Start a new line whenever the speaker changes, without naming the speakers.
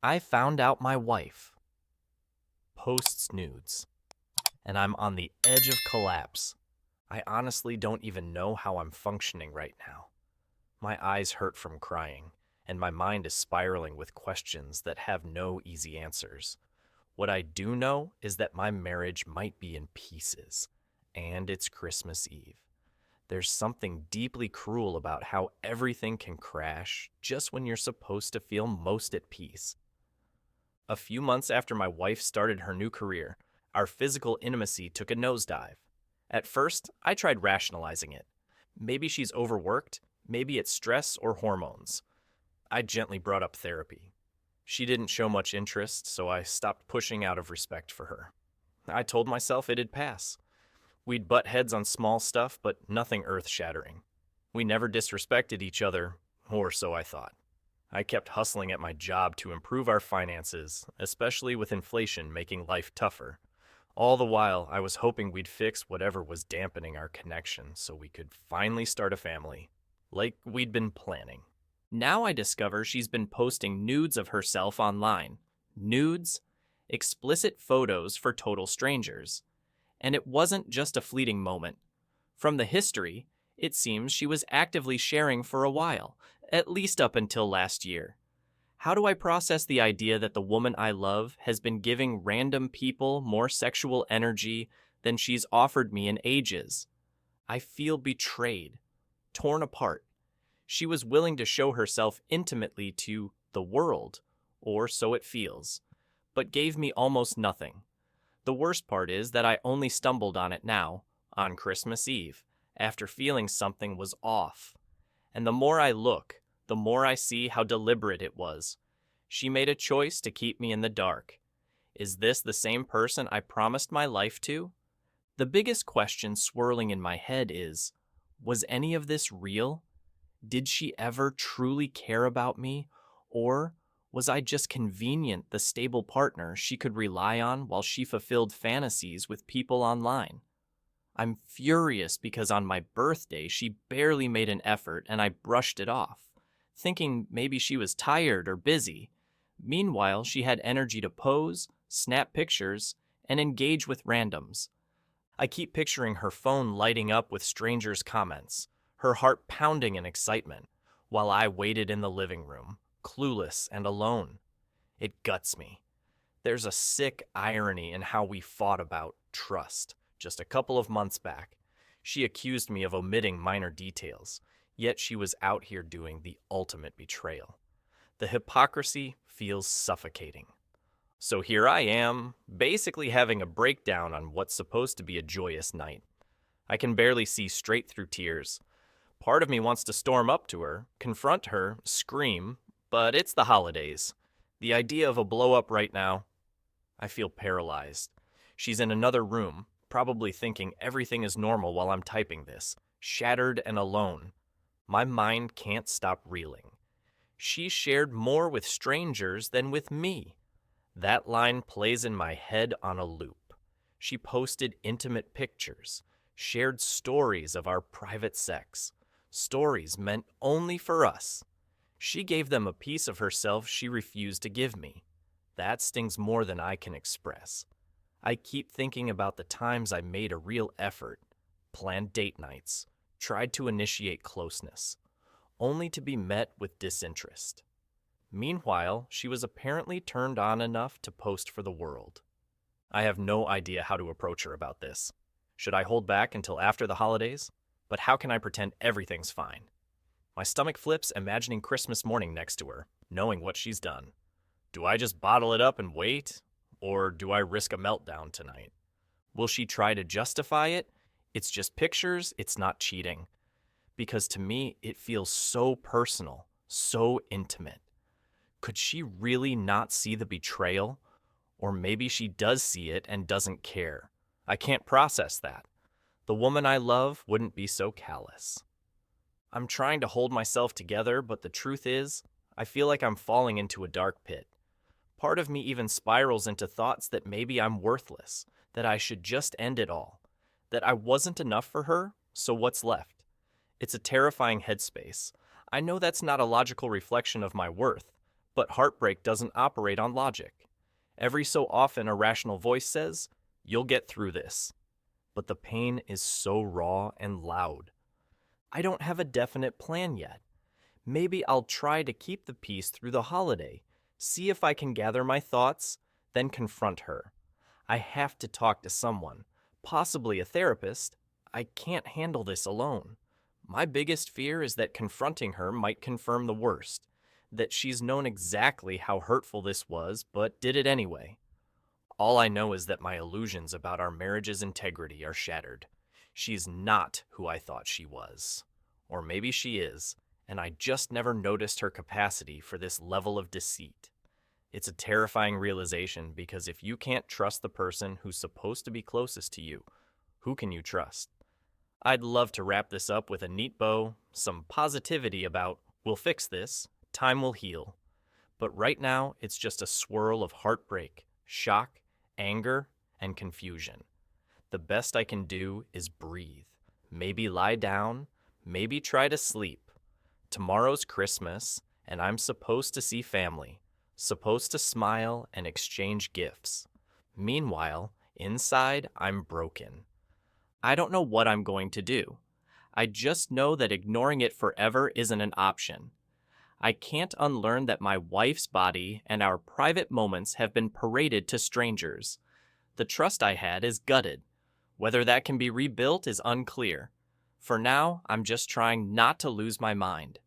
I found out my wife posts nudes, and I'm on the edge of collapse. I honestly don't even know how I'm functioning right now. My eyes hurt from crying, and my mind is spiraling with questions that have no easy answers. What I do know is that my marriage might be in pieces, and it's Christmas Eve. There's something deeply cruel about how everything can crash just when you're supposed to feel most at peace. A few months after my wife started her new career, our physical intimacy took a nosedive. At first, I tried rationalizing it. Maybe she's overworked, maybe it's stress or hormones. I gently brought up therapy. She didn't show much interest, so I stopped pushing out of respect for her. I told myself it'd pass. We'd butt heads on small stuff, but nothing earth-shattering. We never disrespected each other, or so I thought. I kept hustling at my job to improve our finances, especially with inflation making life tougher. All the while, I was hoping we'd fix whatever was dampening our connection so we could finally start a family, like we'd been planning. Now I discover she's been posting nudes of herself online. Nudes? Explicit photos for total strangers. And it wasn't just a fleeting moment. From the history, it seems she was actively sharing for a while, at least up until last year. How do I process the idea that the woman I love has been giving random people more sexual energy than she's offered me in ages? I feel betrayed, torn apart. She was willing to show herself intimately to the world, or so it feels, but gave me almost nothing. The worst part is that I only stumbled on it now, on Christmas Eve, after feeling something was off. And the more I look, the more I see how deliberate it was. She made a choice to keep me in the dark. Is this the same person I promised my life to? The biggest question swirling in my head is, was any of this real? Did she ever truly care about me, or was I just convenient, the stable partner she could rely on while she fulfilled fantasies with people online? I'm furious because on my birthday she barely made an effort and I brushed it off, thinking maybe she was tired or busy. Meanwhile, she had energy to pose, snap pictures, and engage with randoms. I keep picturing her phone lighting up with strangers' comments, her heart pounding in excitement, while I waited in the living room, clueless and alone. It guts me. There's a sick irony in how we fought about trust just a couple of months back. She accused me of omitting minor details, yet she was out here doing the ultimate betrayal. The hypocrisy feels suffocating. So here I am, basically having a breakdown on what's supposed to be a joyous night. I can barely see straight through tears. Part of me wants to storm up to her, confront her, scream, but it's the holidays. The idea of a blow-up right now, I feel paralyzed. She's in another room, probably thinking everything is normal while I'm typing this, shattered and alone. My mind can't stop reeling. She shared more with strangers than with me. That line plays in my head on a loop. She posted intimate pictures, shared stories of our private sex, stories meant only for us. She gave them a piece of herself she refused to give me. That stings more than I can express. I keep thinking about the times I made a real effort, planned date nights, tried to initiate closeness, only to be met with disinterest. Meanwhile, she was apparently turned on enough to post for the world. I have no idea how to approach her about this. Should I hold back until after the holidays? But how can I pretend everything's fine? My stomach flips imagining Christmas morning next to her, knowing what she's done. Do I just bottle it up and wait? Or do I risk a meltdown tonight? Will she try to justify it? It's just pictures, it's not cheating. Because to me, it feels so personal, so intimate. Could she really not see the betrayal? Or maybe she does see it and doesn't care. I can't process that. The woman I love wouldn't be so callous. I'm trying to hold myself together, but the truth is, I feel like I'm falling into a dark pit. Part of me even spirals into thoughts that maybe I'm worthless, that I should just end it all, that I wasn't enough for her, so what's left? It's a terrifying headspace. I know that's not a logical reflection of my worth, But heartbreak doesn't operate on logic. Every so often, a rational voice says, "You'll get through this." But the pain is so raw and loud. I don't have a definite plan yet. Maybe I'll try to keep the peace through the holiday, see if I can gather my thoughts, then confront her. I have to talk to someone, possibly a therapist. I can't handle this alone. My biggest fear is that confronting her might confirm the worst, that she's known exactly how hurtful this was, but did it anyway. All I know is that my illusions about our marriage's integrity are shattered. She's not who I thought she was. Or maybe she is, and I just never noticed her capacity for this level of deceit. It's a terrifying realization because if you can't trust the person who's supposed to be closest to you, who can you trust? I'd love to wrap this up with a neat bow, some positivity about, we'll fix this, time will heal. But right now, it's just a swirl of heartbreak, shock, anger, and confusion. The best I can do is breathe. Maybe lie down, maybe try to sleep. Tomorrow's Christmas, and I'm supposed to see family, supposed to smile and exchange gifts. Meanwhile, inside, I'm broken. I don't know what I'm going to do. I just know that ignoring it forever isn't an option. I can't unlearn that my wife's body and our private moments have been paraded to strangers. The trust I had is gutted. Whether that can be rebuilt is unclear. For now, I'm just trying not to lose my mind.